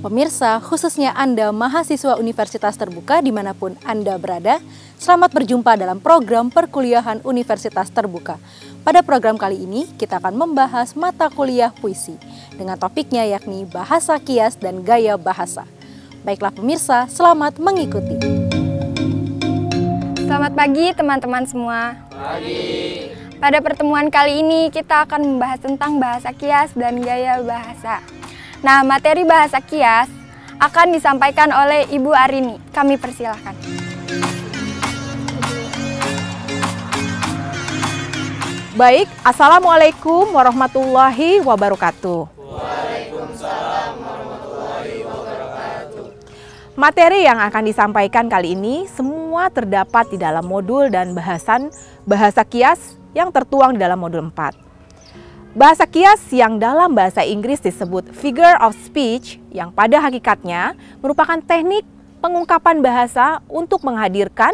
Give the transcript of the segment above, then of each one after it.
Pemirsa, khususnya Anda mahasiswa Universitas Terbuka dimanapun Anda berada, selamat berjumpa dalam program perkuliahan Universitas Terbuka. Pada program kali ini, kita akan membahas mata kuliah puisi, dengan topiknya yakni bahasa kias dan gaya bahasa. Baiklah pemirsa, selamat mengikuti. Selamat pagi teman-teman semua. Pagi. Pada pertemuan kali ini, kita akan membahas tentang bahasa kias dan gaya bahasa. Nah, materi bahasa kias akan disampaikan oleh Ibu Arini. Kami persilahkan. Baik, Assalamualaikum warahmatullahi wabarakatuh. Waalaikumsalam warahmatullahi wabarakatuh. Materi yang akan disampaikan kali ini semua terdapat di dalam modul dan bahasan bahasa kias yang tertuang di dalam modul 4. Bahasa kias yang dalam bahasa Inggris disebut figure of speech yang pada hakikatnya merupakan teknik pengungkapan bahasa untuk menghadirkan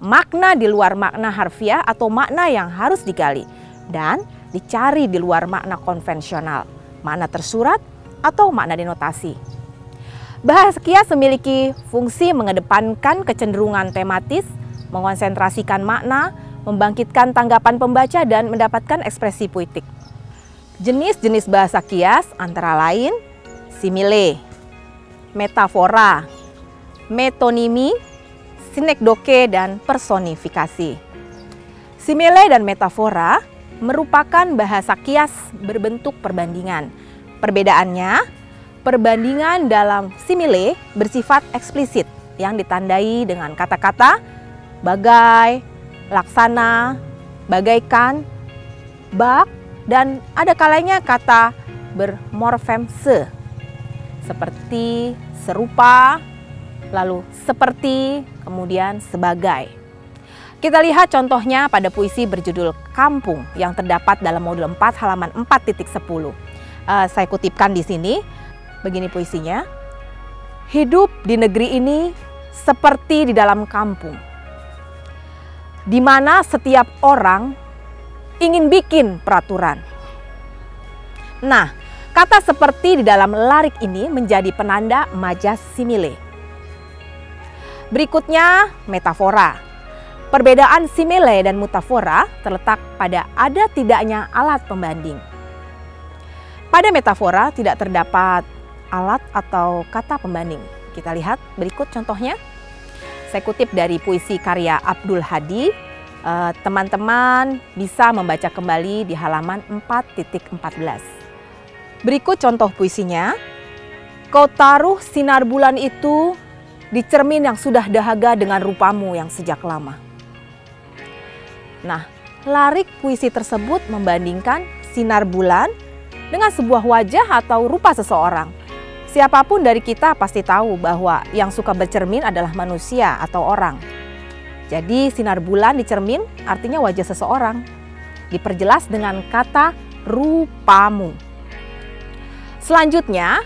makna di luar makna harfiah atau makna yang harus digali dan dicari di luar makna konvensional, makna tersurat atau makna denotasi. Bahasa kias memiliki fungsi mengedepankan kecenderungan tematis, mengonsentrasikan makna, membangkitkan tanggapan pembaca dan mendapatkan ekspresi puitik. Jenis-jenis bahasa kias antara lain simile, metafora, metonimi, sinekdoke, dan personifikasi. Simile dan metafora merupakan bahasa kias berbentuk perbandingan. Perbedaannya, perbandingan dalam simile bersifat eksplisit yang ditandai dengan kata-kata bagai, laksana, bagaikan, bak, dan ada kalanya kata bermorfem se, seperti, serupa, lalu seperti, kemudian sebagai. Kita lihat contohnya pada puisi berjudul Kampung yang terdapat dalam modul 4 halaman 4.10. Saya kutipkan di sini, begini puisinya. Hidup di negeri ini seperti di dalam kampung, di mana setiap orang ingin bikin peraturan. Nah, kata seperti di dalam larik ini menjadi penanda majas simile. Berikutnya, metafora. Perbedaan simile dan metafora terletak pada ada tidaknya alat pembanding. Pada metafora tidak terdapat alat atau kata pembanding. Kita lihat berikut contohnya. Saya kutip dari puisi karya Abdul Hadi. Teman-teman bisa membaca kembali di halaman 4.14. Berikut contoh puisinya. Kau taruh sinar bulan itu di cermin yang sudah dahaga dengan rupamu yang sejak lama. Nah, larik puisi tersebut membandingkan sinar bulan dengan sebuah wajah atau rupa seseorang. Siapapun dari kita pasti tahu bahwa yang suka bercermin adalah manusia atau orang. Jadi sinar bulan di cermin artinya wajah seseorang. Diperjelas dengan kata rupamu. Selanjutnya,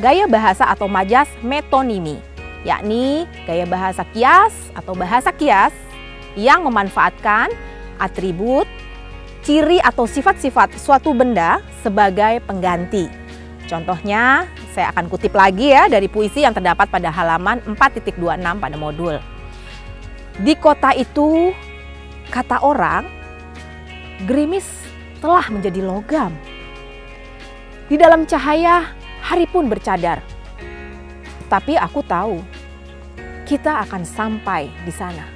gaya bahasa atau majas metonimi, yakni gaya bahasa kias atau bahasa kias yang memanfaatkan atribut, ciri atau sifat-sifat suatu benda sebagai pengganti. Contohnya, saya akan kutip lagi ya dari puisi yang terdapat pada halaman 4.26 pada modul. Di kota itu, kata orang, gerimis telah menjadi logam. Di dalam cahaya, hari pun bercadar. Tapi aku tahu, kita akan sampai di sana.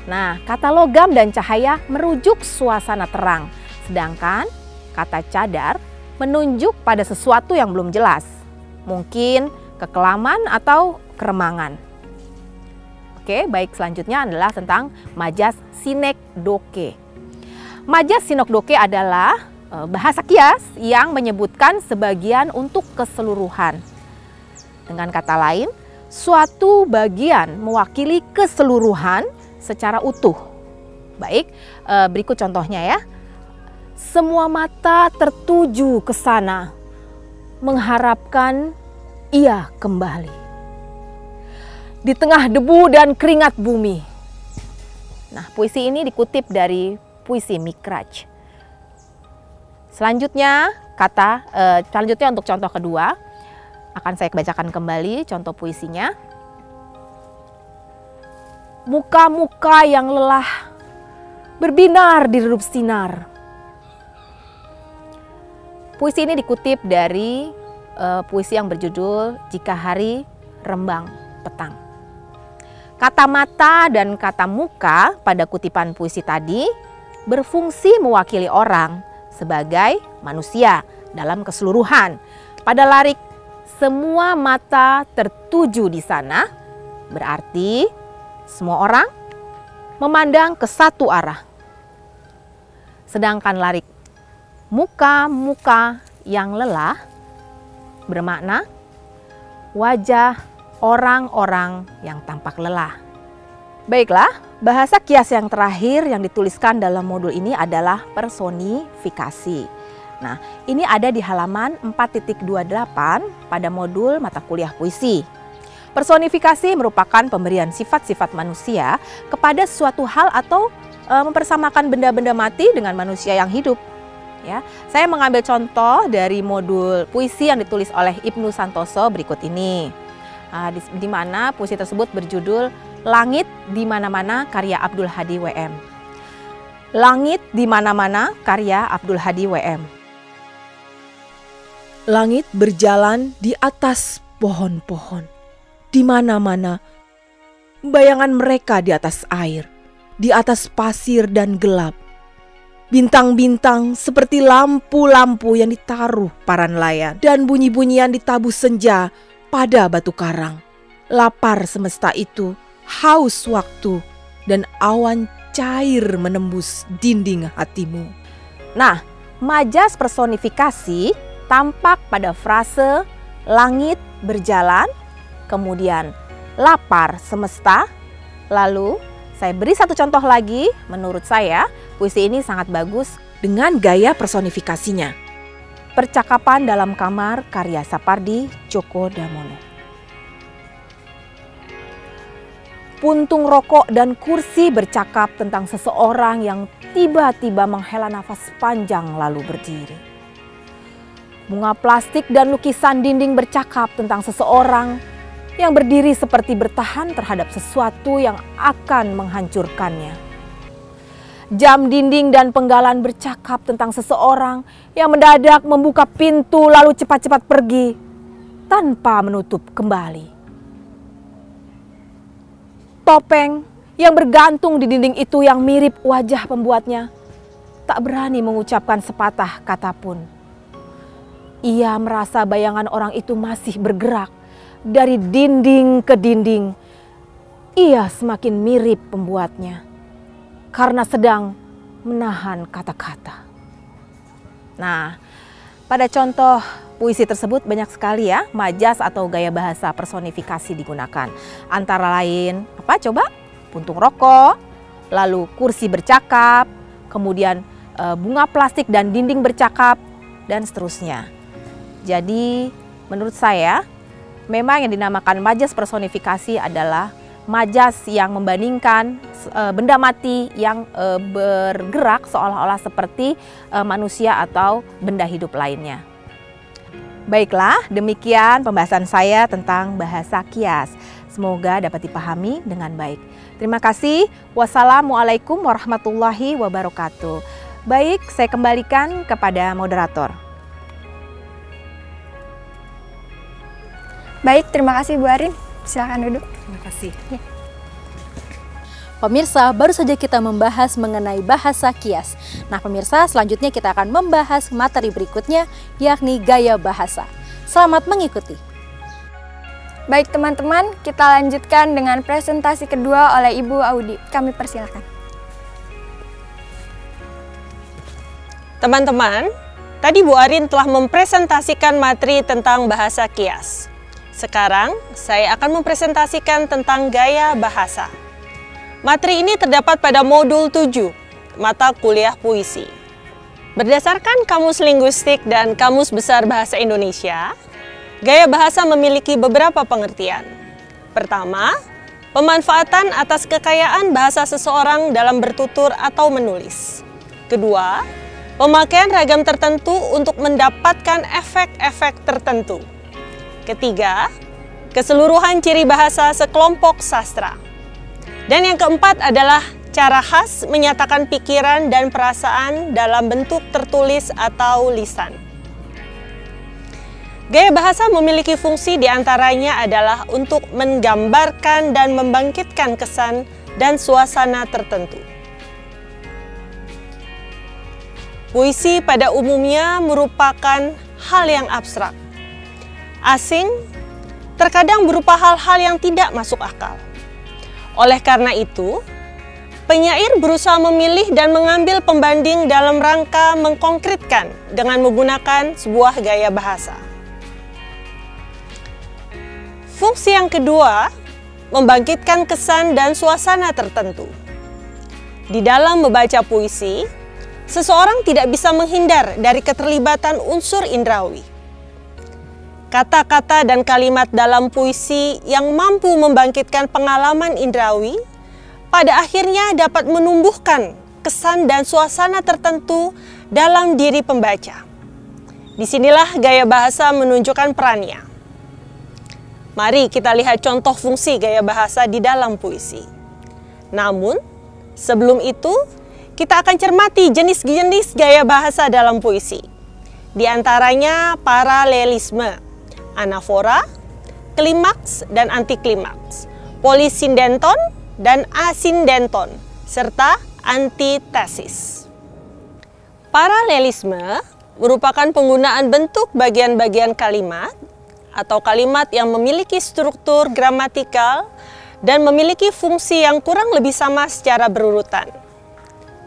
Nah, kata logam dan cahaya merujuk suasana terang. Sedangkan kata cadar menunjuk pada sesuatu yang belum jelas. Mungkin kekelaman atau keremangan. Oke, baik, selanjutnya adalah tentang majas sinekdoche. Majas sinekdoche adalah bahasa kias yang menyebutkan sebagian untuk keseluruhan. Dengan kata lain, suatu bagian mewakili keseluruhan secara utuh. Baik, berikut contohnya ya. Semua mata tertuju ke sana, mengharapkan ia kembali. Di tengah debu dan keringat bumi. Nah, puisi ini dikutip dari puisi Mikraj. Selanjutnya untuk contoh kedua, akan saya bacakan kembali contoh puisinya. Muka-muka yang lelah berbinar di redup sinar. Puisi ini dikutip dari puisi yang berjudul Jika Hari Rembang Petang. Kata mata dan kata muka pada kutipan puisi tadi berfungsi mewakili orang sebagai manusia dalam keseluruhan. Pada larik semua mata tertuju di sana, berarti semua orang memandang ke satu arah. Sedangkan larik muka-muka yang lelah bermakna wajah orang-orang yang tampak lelah. Baiklah, bahasa kias yang terakhir yang dituliskan dalam modul ini adalah personifikasi. Nah, ini ada di halaman 4.28 pada modul mata kuliah puisi. Personifikasi merupakan pemberian sifat-sifat manusia kepada suatu hal atau mempersamakan benda-benda mati dengan manusia yang hidup. Ya, saya mengambil contoh dari modul puisi yang ditulis oleh Ibnu Santoso berikut ini. Di mana puisi tersebut berjudul Langit di Mana-Mana karya Abdul Hadi WM. Langit di Mana-Mana karya Abdul Hadi WM. Langit berjalan di atas pohon-pohon. Di mana-mana bayangan mereka di atas air, di atas pasir dan gelap. Bintang-bintang seperti lampu-lampu yang ditaruh para nelayan dan bunyi-bunyian ditabuh senja pada batu karang. Lapar semesta itu, haus waktu, dan awan cair menembus dinding hatimu. Nah, majas personifikasi tampak pada frase langit berjalan, kemudian lapar semesta. Lalu saya beri satu contoh lagi, menurut saya puisi ini sangat bagus dengan gaya personifikasinya. Percakapan dalam kamar karya Sapardi Djoko Damono. Puntung rokok dan kursi bercakap tentang seseorang yang tiba-tiba menghela nafas panjang lalu berdiri. Bunga plastik dan lukisan dinding bercakap tentang seseorang yang berdiri seperti bertahan terhadap sesuatu yang akan menghancurkannya. Jam dinding dan penggalan bercakap tentang seseorang yang mendadak membuka pintu lalu cepat-cepat pergi tanpa menutup kembali. Topeng yang bergantung di dinding itu yang mirip wajah pembuatnya tak berani mengucapkan sepatah kata pun. Ia merasa bayangan orang itu masih bergerak dari dinding ke dinding. Ia semakin mirip pembuatnya karena sedang menahan kata-kata. Nah, pada contoh puisi tersebut banyak sekali ya majas atau gaya bahasa personifikasi digunakan. Antara lain apa coba? Puntung rokok, lalu kursi bercakap, kemudian bunga plastik dan dinding bercakap, dan seterusnya. Jadi menurut saya memang yang dinamakan majas personifikasi adalah majas yang membandingkan benda mati yang bergerak seolah-olah seperti manusia atau benda hidup lainnya. Baiklah, demikian pembahasan saya tentang bahasa kias. Semoga dapat dipahami dengan baik. Terima kasih. Wassalamualaikum warahmatullahi wabarakatuh. Baik, saya kembalikan kepada moderator. Baik, terima kasih Bu Arin. Silakan duduk. Terima kasih. Ya. Pemirsa, baru saja kita membahas mengenai bahasa kias. Nah pemirsa, selanjutnya kita akan membahas materi berikutnya, yakni gaya bahasa. Selamat mengikuti. Baik teman-teman, kita lanjutkan dengan presentasi kedua oleh Ibu Audi. Kami persilakan. Teman-teman, tadi Bu Arin telah mempresentasikan materi tentang bahasa kias. Sekarang, saya akan mempresentasikan tentang gaya bahasa. Materi ini terdapat pada modul 7, mata kuliah puisi. Berdasarkan Kamus Linguistik dan Kamus Besar Bahasa Indonesia, gaya bahasa memiliki beberapa pengertian. Pertama, pemanfaatan atas kekayaan bahasa seseorang dalam bertutur atau menulis. Kedua, pemakaian ragam tertentu untuk mendapatkan efek-efek tertentu. Ketiga, keseluruhan ciri bahasa sekelompok sastra. Dan yang keempat adalah cara khas menyatakan pikiran dan perasaan dalam bentuk tertulis atau lisan. Gaya bahasa memiliki fungsi diantaranya adalah untuk menggambarkan dan membangkitkan kesan dan suasana tertentu. Puisi pada umumnya merupakan hal yang abstrak, asing, terkadang berupa hal-hal yang tidak masuk akal. Oleh karena itu, penyair berusaha memilih dan mengambil pembanding dalam rangka mengkonkretkan dengan menggunakan sebuah gaya bahasa. Fungsi yang kedua, membangkitkan kesan dan suasana tertentu. Di dalam membaca puisi, seseorang tidak bisa menghindar dari keterlibatan unsur indrawi. Kata-kata dan kalimat dalam puisi yang mampu membangkitkan pengalaman indrawi pada akhirnya dapat menumbuhkan kesan dan suasana tertentu dalam diri pembaca. Disinilah gaya bahasa menunjukkan perannya. Mari kita lihat contoh fungsi gaya bahasa di dalam puisi. Namun, sebelum itu, kita akan cermati jenis-jenis gaya bahasa dalam puisi. Di antaranya paralelisme, anafora, klimaks dan antiklimaks, polisindenton dan asindenton, serta antitesis. Paralelisme merupakan penggunaan bentuk bagian-bagian kalimat atau kalimat yang memiliki struktur gramatikal dan memiliki fungsi yang kurang lebih sama secara berurutan.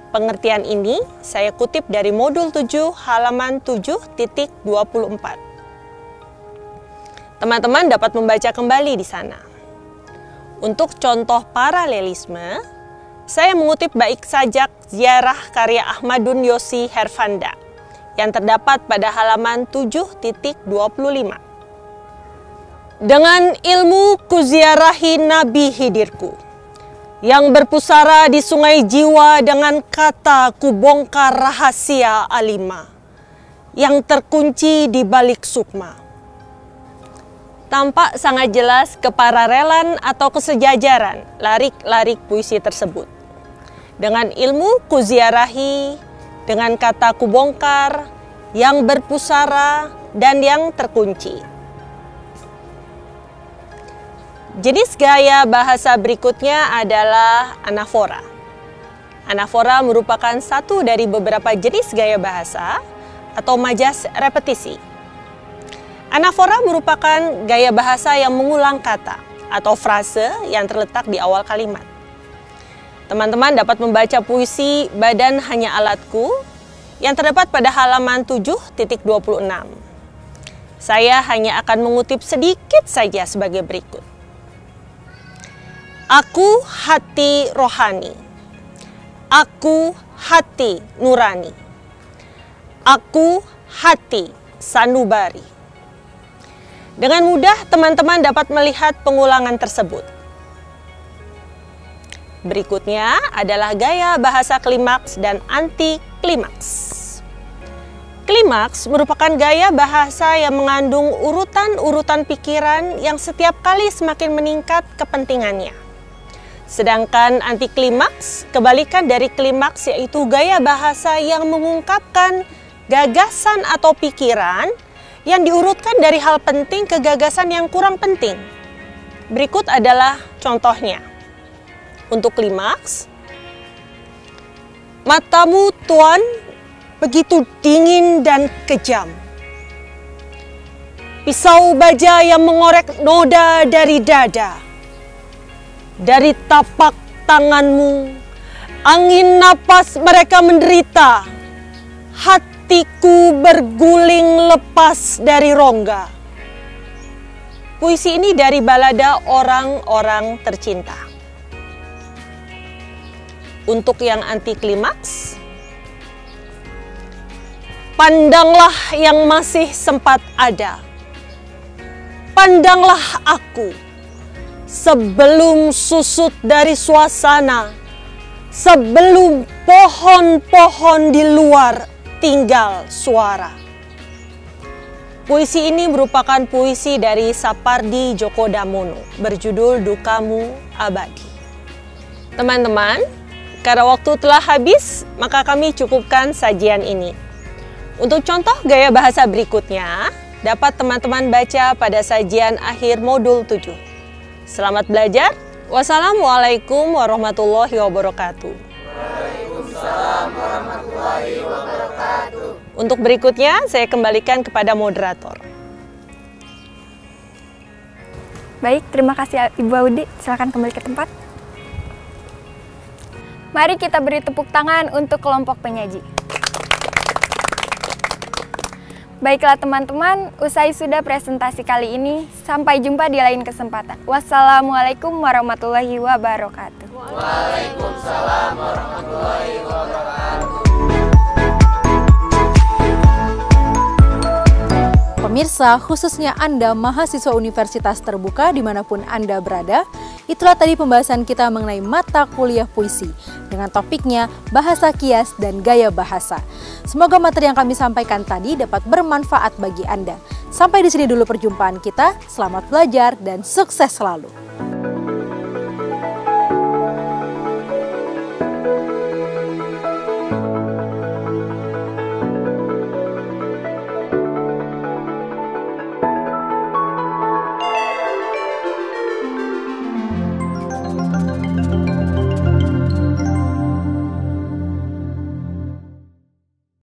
Pengertian ini saya kutip dari modul 7 halaman 7.24. Teman-teman dapat membaca kembali di sana. Untuk contoh paralelisme, saya mengutip bait sajak ziarah karya Ahmadun Yosi Herfanda yang terdapat pada halaman 7.25. Dengan ilmu kuziarahi Nabi Hidirku, yang berpusara di sungai jiwa dengan kata kubongkar rahasia alima, yang terkunci di balik sukma. Tampak sangat jelas kepararelan atau kesejajaran larik-larik puisi tersebut. Dengan ilmu kuziarahi, dengan kata kubongkar, yang berpusara, dan yang terkunci. Jenis gaya bahasa berikutnya adalah anafora. Anafora merupakan satu dari beberapa jenis gaya bahasa atau majas repetisi. Anafora merupakan gaya bahasa yang mengulang kata atau frase yang terletak di awal kalimat. Teman-teman dapat membaca puisi Badan Hanya Alatku yang terdapat pada halaman 7.26. Saya hanya akan mengutip sedikit saja sebagai berikut. Aku hati rohani, aku hati nurani, aku hati sanubari. Dengan mudah teman-teman dapat melihat pengulangan tersebut. Berikutnya adalah gaya bahasa klimaks dan anti-klimaks. Klimaks merupakan gaya bahasa yang mengandung urutan-urutan pikiran yang setiap kali semakin meningkat kepentingannya. Sedangkan anti-klimaks, kebalikan dari klimaks, yaitu gaya bahasa yang mengungkapkan gagasan atau pikiran yang diurutkan dari hal penting ke gagasan yang kurang penting. Berikut adalah contohnya. Untuk klimaks, matamu Tuan begitu dingin dan kejam. pisau baja yang mengorek noda dari dada. Dari tapak tanganmu, angin napas mereka menderita. Hatiku berguling lepas dari rongga. Puisi ini dari balada Orang-Orang Tercinta. Untuk yang anti klimaks, pandanglah yang masih sempat ada. Pandanglah aku sebelum susut dari suasana, sebelum pohon-pohon di luar tinggal suara. Puisi ini merupakan puisi dari Sapardi Djoko Damono berjudul Dukamu Abadi. Teman-teman, karena waktu telah habis, maka kami cukupkan sajian ini. Untuk contoh gaya bahasa berikutnya, dapat teman-teman baca pada sajian akhir modul 7. Selamat belajar. Wassalamualaikum warahmatullahi wabarakatuh. Waalaikumsalam warahmatullahi wabarakatuh. Untuk berikutnya, saya kembalikan kepada moderator. Baik, terima kasih Ibu Audi. Silakan kembali ke tempat. Mari kita beri tepuk tangan untuk kelompok penyaji. Baiklah teman-teman, usai sudah presentasi kali ini, sampai jumpa di lain kesempatan. Wassalamualaikum warahmatullahi wabarakatuh. Waalaikumsalam warahmatullahi wabarakatuh. Pemirsa, khususnya Anda mahasiswa Universitas Terbuka dimanapun Anda berada, itulah tadi pembahasan kita mengenai mata kuliah puisi dengan topiknya bahasa kias dan gaya bahasa. Semoga materi yang kami sampaikan tadi dapat bermanfaat bagi Anda. Sampai di sini dulu perjumpaan kita, selamat belajar dan sukses selalu.